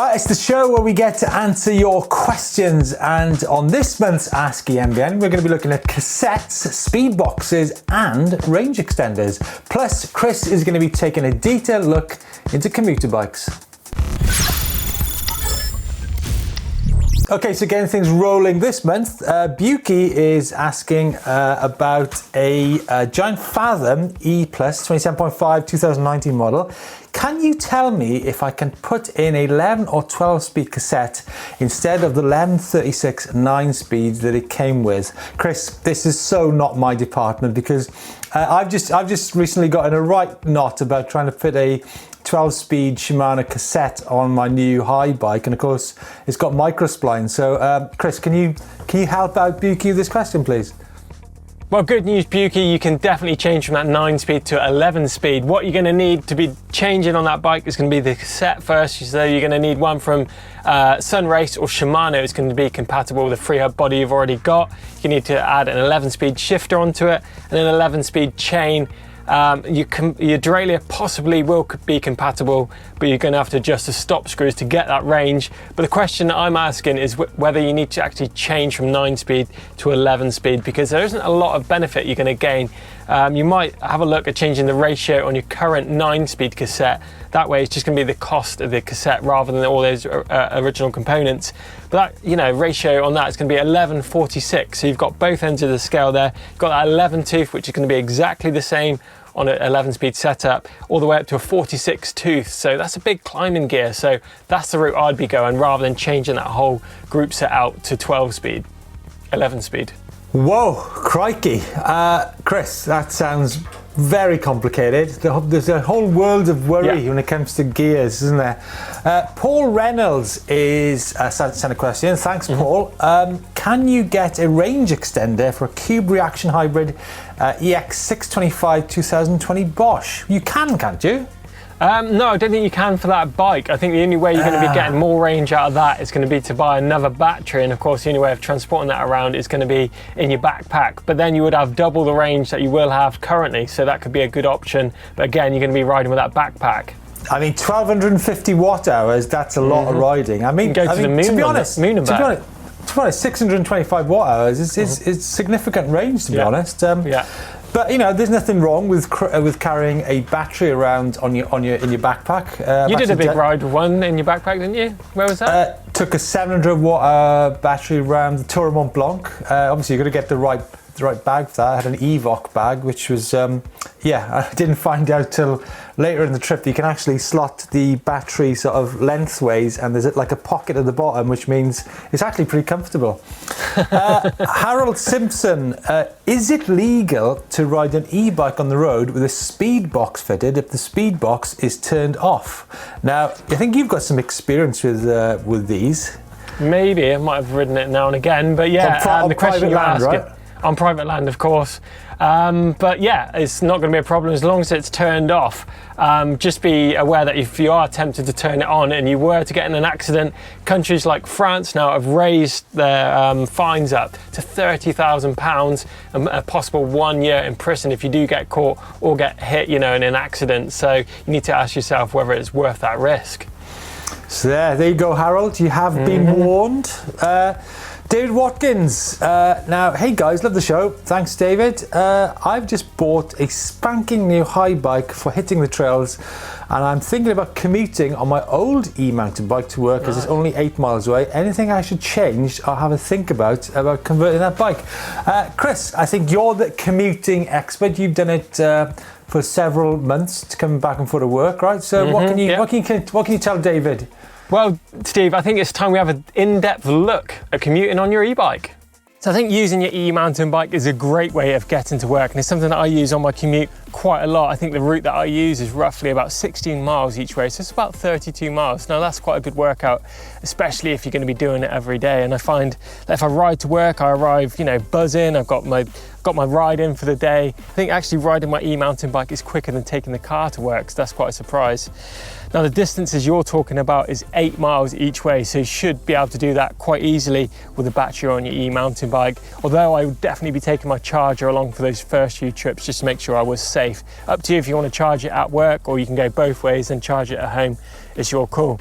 Right, it's the show where we get to answer your questions, and on this month's Ask EMBN we're going to be looking at cassettes, speed boxes and range extenders. Plus Chris is going to be taking a detailed look into commuter bikes. Okay, so getting things rolling this month, Buki is asking about a Giant Fathom E Plus 27.5 2019 model. Can you tell me if I can put in a 11 or 12 speed cassette instead of the 1136 9-speed that it came with? Chris, this is so not my department because I've just recently gotten a right knot about trying to fit a 12-speed Shimano cassette on my new high bike, and of course it's got micro splines. So Chris, can you help out Buki with this question, please? Well, good news, Buki, you can definitely change from that 9-speed to 11-speed. What you're going to need to be changing on that bike is going to be the cassette first. So you're going to need one from Sunrace or Shimano. It's going to be compatible with the freehub body you've already got. You need to add an 11-speed shifter onto it and an 11-speed chain. Your derailleur possibly will be compatible, but you're going to have to adjust the stop screws to get that range. But the question I'm asking is whether you need to actually change from 9-speed to 11-speed, because there isn't a lot of benefit you're going to gain. You might have a look at changing the ratio on your current 9-speed cassette. That way it's just going to be the cost of the cassette rather than all those original components. But that, ratio on that is going to be 11:46. So you've got both ends of the scale there. You've got that 11 tooth, which is going to be exactly the same on an 11-speed setup, all the way up to a 46 tooth. So that's a big climbing gear. So that's the route I'd be going rather than changing that whole group set out to 12-speed, 11-speed. Whoa, crikey. Chris, that sounds very complicated. There's a whole world of worry when it comes to gears, isn't there? Paul Reynolds is sent a question. Thanks, Paul. Can you get a range extender for a Cube Reaction Hybrid EX625 2020 Bosch? You can, can't you? No, I don't think you can for that bike. I think the only way you're going to be getting more range out of that is going to be to buy another battery, and of course the only way of transporting that around is going to be in your backpack. But then you would have double the range that you will have currently, so that could be a good option. But again, you're going to be riding with that backpack. I mean, 1250 watt hours, that's a lot of riding. I mean, to the moon, to be honest, 625 watt hours is significant range, to be honest. But there's nothing wrong with carrying a battery around in your backpack. You did a big ride with one in your backpack, didn't you? Where was that? Took a 700 watt battery around the Tour of Mont Blanc. Obviously, you've got to get the right bag for that. I had an Evoc bag, which was I didn't find out till later in the trip that you can actually slot the battery sort of lengthways, and there's like a pocket at the bottom, which means it's actually pretty comfortable. Harold Simpson, is it legal to ride an e-bike on the road with a speed box fitted if the speed box is turned off? Now, I think you've got some experience with these. Maybe I might have ridden it now and again, but yeah, the question you're asking. Right? On private land, of course. But yeah, it's not going to be a problem as long as it's turned off. Just be aware that if you are tempted to turn it on and you were to get in an accident, countries like France now have raised their fines up to £30,000 and a possible 1 year in prison if you do get caught or get hit, in an accident. So you need to ask yourself whether it's worth that risk. So there you go, Harold. You have been warned. David Watkins, now, hey guys, love the show. Thanks, David. I've just bought a spanking new high bike for hitting the trails, and I'm thinking about commuting on my old e-mountain bike to work as it's only 8 miles away. Anything I should change or have a think about converting that bike? Chris, I think you're the commuting expert. You've done it for several months to come back and forth to work, right? So what can you tell David? Well, Steve, I think it's time we have an in-depth look at commuting on your e-bike. So I think using your e-mountain bike is a great way of getting to work, and it's something that I use on my commute quite a lot. I think the route that I use is roughly about 16 miles each way, so it's about 32 miles. Now that's quite a good workout, especially if you're going to be doing it every day. And I find that if I ride to work, I arrive, buzzing, I've got my ride in for the day. I think actually riding my e-mountain bike is quicker than taking the car to work, so that's quite a surprise. Now the distances you're talking about is 8 miles each way, so you should be able to do that quite easily with a battery on your e-mountain bike, although I would definitely be taking my charger along for those first few trips just to make sure I was safe. Up to you if you want to charge it at work, or you can go both ways and charge it at home. It's your call.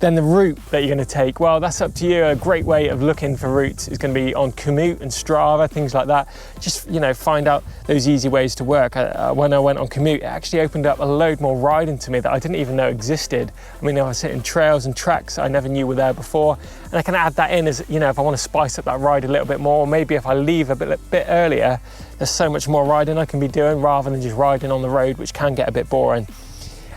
Then the route that you're going to take, well, that's up to you. A great way of looking for routes is going to be on Commute and Strava, things like that. Just, you know, find out those easy ways to work. When I went on Commute, it actually opened up a load more riding to me that I didn't even know existed. I mean, I was hitting trails and tracks I never knew were there before. And I can add that in as, you know, if I want to spice up that ride a little bit more, or maybe if I leave a bit earlier, there's so much more riding I can be doing rather than just riding on the road, which can get a bit boring.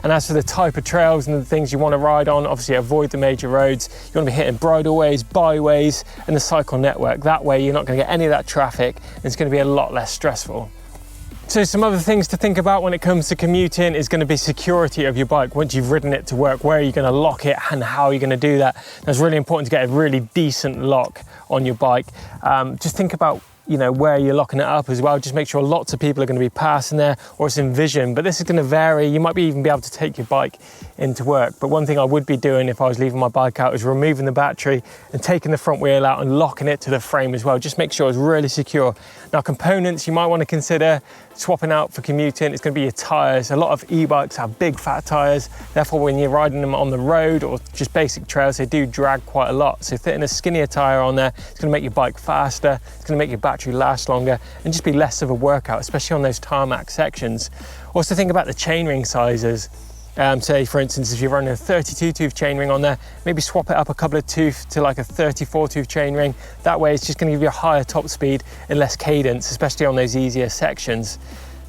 And as for the type of trails and the things you want to ride on, obviously avoid the major roads. You want to be hitting bridleways, byways, and the cycle network. That way you're not going to get any of that traffic, and it's going to be a lot less stressful. So some other things to think about when it comes to commuting is going to be security of your bike. Once you've ridden it to work, where are you going to lock it and how are you going to do that? It's really important to get a really decent lock on your bike. Just think about, you know, where you're locking it up as well. Just make sure lots of people are going to be passing there, or it's in vision, but this is going to vary. You might even be able to take your bike into work. But one thing I would be doing if I was leaving my bike out is removing the battery and taking the front wheel out and locking it to the frame as well. Just make sure it's really secure. Now, components you might want to consider swapping out for commuting, it's going to be your tires. A lot of e-bikes have big fat tires, therefore when you're riding them on the road or just basic trails, they do drag quite a lot. So fitting a skinnier tire on there, it's going to make your bike faster, it's going to make your battery last longer and just be less of a workout, especially on those tarmac sections. Also think about the chainring sizes. Say for instance, if you're running a 32 tooth chainring on there, maybe swap it up a couple of tooth to like a 34 tooth chainring. That way it's just going to give you a higher top speed and less cadence, especially on those easier sections.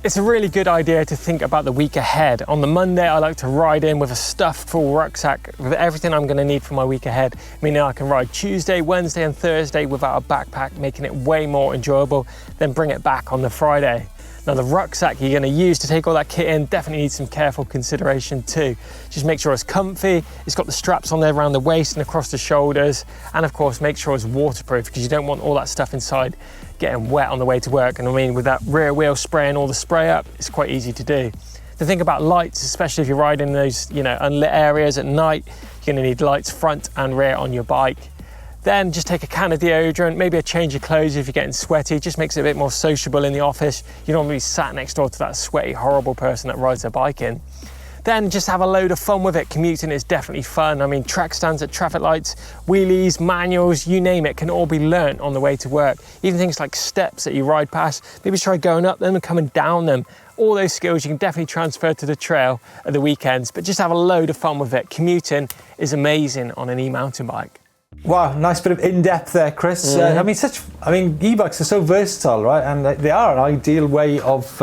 It's a really good idea to think about the week ahead. On the Monday, I like to ride in with a stuffed full rucksack with everything I'm going to need for my week ahead, meaning I can ride Tuesday, Wednesday and Thursday without a backpack, making it way more enjoyable, then bring it back on the Friday. Now the rucksack you're going to use to take all that kit in definitely needs some careful consideration too. Just make sure it's comfy, it's got the straps on there around the waist and across the shoulders, and of course make sure it's waterproof because you don't want all that stuff inside getting wet on the way to work. And I mean, with that rear wheel spraying all the spray up, it's quite easy to do. To think about lights, especially if you're riding in those, you know, unlit areas at night, you're going to need lights front and rear on your bike. Then just take a can of deodorant, maybe a change of clothes if you're getting sweaty, just makes it a bit more sociable in the office. You don't want to be sat next door to that sweaty, horrible person that rides their bike in. Then just have a load of fun with it. Commuting is definitely fun. I mean, track stands at traffic lights, wheelies, manuals, you name it, can all be learnt on the way to work. Even things like steps that you ride past, maybe try going up them and coming down them. All those skills you can definitely transfer to the trail at the weekends, but just have a load of fun with it. Commuting is amazing on an e-mountain bike. Wow, nice bit of in-depth there, Chris. I mean, e-bikes are so versatile, right? And they are an ideal way of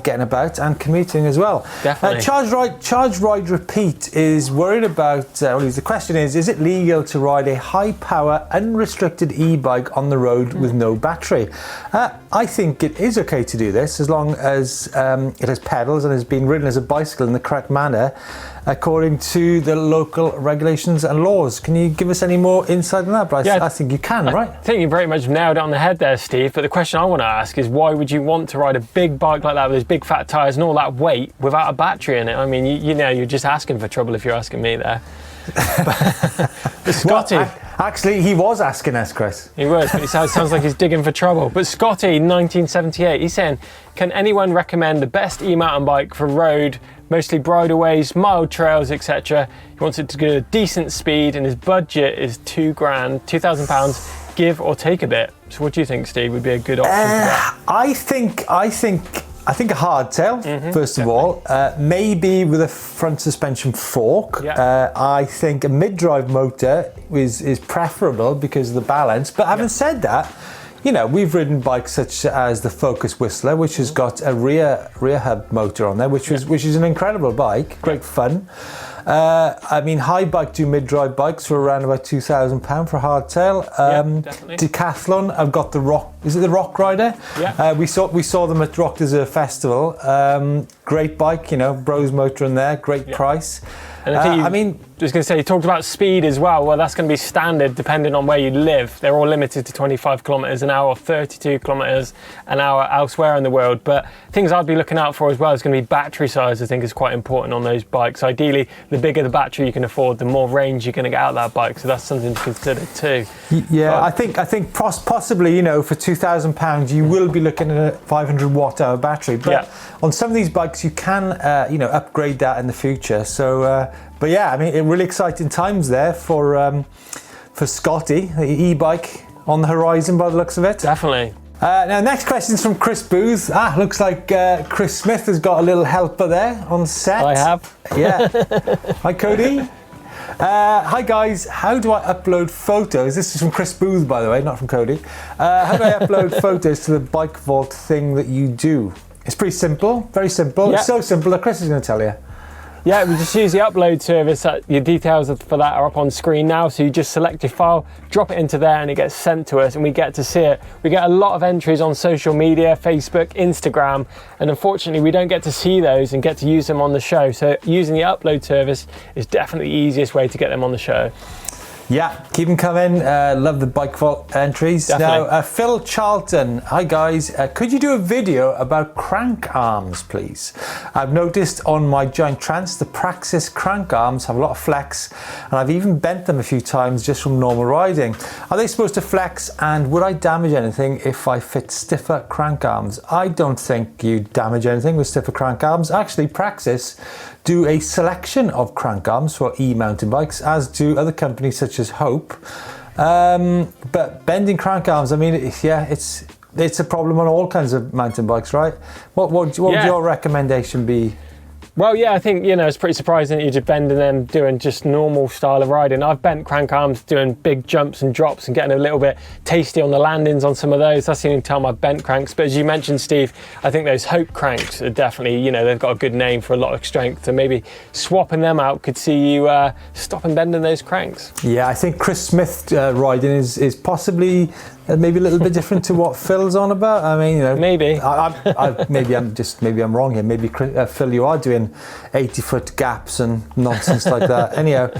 getting about and commuting as well. Definitely. Charge, Ride, Repeat is worried about, the question is it legal to ride a high-power, unrestricted e-bike on the road with no battery? I think it is okay to do this as long as it has pedals and has been ridden as a bicycle in the correct manner, according to the local regulations and laws. Can you give us any more insight on that, Bryce? Yeah, I think you can, right? I think you pretty much nailed it on the head there, Steve. But the question I want to ask is, why would you want to ride a big bike like that with those big fat tyres and all that weight without a battery in it? I mean, you know, you're just asking for trouble if you're asking me there. But Scotty... Well, actually, he was asking us, Chris. He was, but it sounds like he's digging for trouble. But Scotty, 1978, he's saying, can anyone recommend the best e-mountain bike for road, mostly bridleways, mild trails, etc.? He wants it to go a decent speed and his budget is £2,000, give or take a bit. So what do you think, Steve, would be a good option for that? I think a hardtail, first of all, maybe with a front suspension fork. Yeah. I think a mid-drive motor is preferable because of the balance. But having said that, you know, we've ridden bikes such as the Focus Whistler, which has got a rear hub motor on there, which is an incredible bike, great fun. I mean, high bike to mid-drive bikes for around about £2,000 for a hardtail. Definitely. Decathlon, I've got the Rock. Is it the Rock Rider? Yeah. We saw them at Rock Desert Festival. Great bike, you know, Bros motor in there, great price. And I was going to say, you talked about speed as well. Well, that's going to be standard depending on where you live. They're all limited to 25 kilometres an hour or 32 kilometres an hour elsewhere in the world. But things I'd be looking out for as well is going to be battery size. I think is quite important on those bikes. Ideally, the bigger the battery you can afford, the more range you're going to get out of that bike. So that's something to consider too. Yeah, I think possibly, you know, for £2,000 you will be looking at a 500 watt hour battery. But on some of these bikes you can, upgrade that in the future. So But yeah, I mean, really exciting times there for Scotty, the e-bike on the horizon by the looks of it. Definitely. Now, next question's from Chris Booth. Looks like Chris Smith has got a little helper there on set. I have. Yeah. Hi, Cody. Hi guys, how do I upload photos? This is from Chris Booth, by the way, not from Cody. How do I upload photos to the bike vault thing that you do? It's pretty simple, very simple. Yeah. It's so simple that Chris is going to tell you. Yeah, we just use the upload service. Your details for that are up on screen now. So you just select your file, drop it into there, and it gets sent to us, and we get to see it. We get a lot of entries on social media, Facebook, Instagram, and unfortunately we don't get to see those and get to use them on the show. So using the upload service is definitely the easiest way to get them on the show. Yeah, keep them coming. Love the bike vault entries. Definitely. Now, Phil Charlton. Hi guys, could you do a video about crank arms, please? I've noticed on my giant trans, the Praxis crank arms have a lot of flex, and I've even bent them a few times just from normal riding. Are they supposed to flex, and would I damage anything if I fit stiffer crank arms? I don't think you damage anything with stiffer crank arms. Actually, Praxis do a selection of crank arms for e-mountain bikes, as do other companies such as Hope. But bending crank arms, I mean, it's a problem on all kinds of mountain bikes, right? What would your recommendation be? Well, yeah, I think, it's pretty surprising that you're just bending them doing just normal style of riding. I've bent crank arms doing big jumps and drops and getting a little bit tasty on the landings on some of those. That's the only time I've bent cranks. But as you mentioned, Steve, I think those Hope cranks are definitely, they've got a good name for a lot of strength. So maybe swapping them out could see you stopping bending those cranks. Yeah, I think Chris Smith riding is possibly maybe a little bit different to what Phil's on about. I mean, maybe. Maybe I'm wrong here. Maybe Phil, you are doing 80-foot gaps and nonsense like that. Anyhow.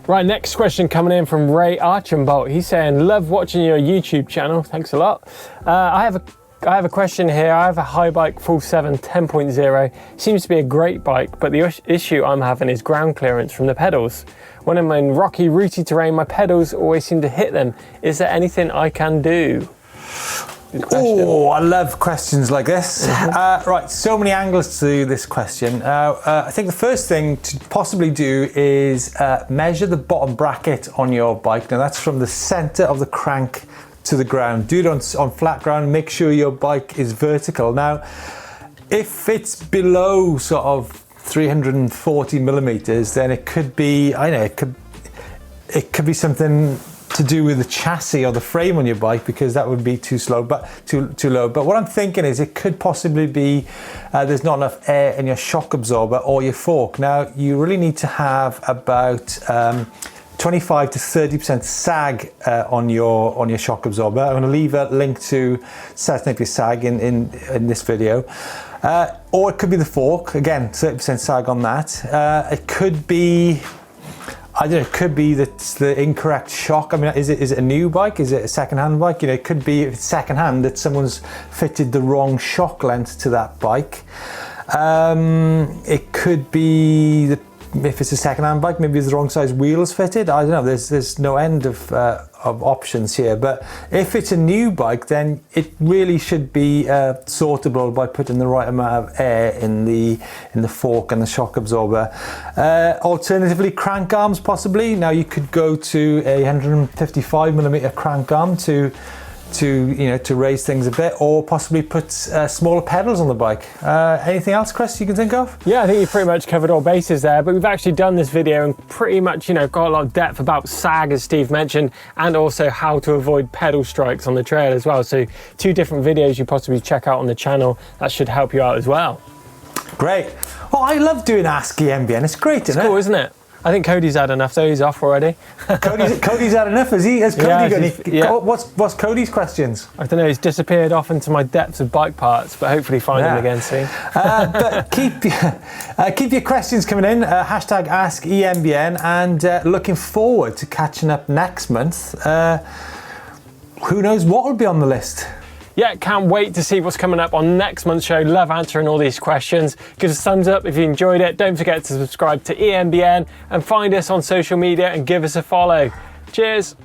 Right, next question coming in from Ray Archambault. He's saying, love watching your YouTube channel. Thanks a lot. I have a question here. I have a high bike Full 7 10.0. Seems to be a great bike, but the issue I'm having is ground clearance from the pedals. When I'm in rocky, rooty terrain, my pedals always seem to hit them. Is there anything I can do? Oh, I love questions like this. Right, so many angles to this question. I think the first thing to possibly do is measure the bottom bracket on your bike. Now that's from the center of the crank to the ground. Do it on flat ground. Make sure your bike is vertical. Now, if it's below sort of 340 millimeters, then it could be, it could be something to do with the chassis or the frame on your bike, because that would be too low. But what I'm thinking is it could possibly be there's not enough air in your shock absorber or your fork. Now, you really need to have about 25 to 30% sag on your shock absorber. I'm going to leave a link to setting up your sag in this video. Or it could be the fork, again, 30% sag on that. It could be, it could be the incorrect shock. I mean, is it a new bike? Is it a second-hand bike? It could be, if it's second-hand, that someone's fitted the wrong shock length to that bike. It could be if it's a second-hand bike, maybe it's the wrong size wheels fitted. I don't know. There's no end of options here. But if it's a new bike, then it really should be sortable by putting the right amount of air in the fork and the shock absorber. Alternatively, crank arms possibly. Now you could go to a 155mm crank arm to raise things a bit, or possibly put smaller pedals on the bike. Anything else, Chris, you can think of? Yeah, I think you've pretty much covered all bases there, but we've actually done this video and pretty much, got a lot of depth about sag, as Steve mentioned, and also how to avoid pedal strikes on the trail as well. So 2 different videos you possibly check out on the channel. That should help you out as well. Great. Oh, I love doing Ask EMBN. It's great, isn't it? It's cool, isn't it? I think Cody's had enough though, he's off already. Cody's had enough, has he? Has Cody got any? Yeah. What's Cody's questions? I don't know, he's disappeared off into my depths of bike parts, but hopefully find him again soon. But keep your questions coming in, hashtag Ask EMBN, and looking forward to catching up next month. Who knows what will be on the list? Yeah, can't wait to see what's coming up on next month's show. Love answering all these questions. Give us a thumbs up if you enjoyed it. Don't forget to subscribe to EMBN and find us on social media and give us a follow. Cheers.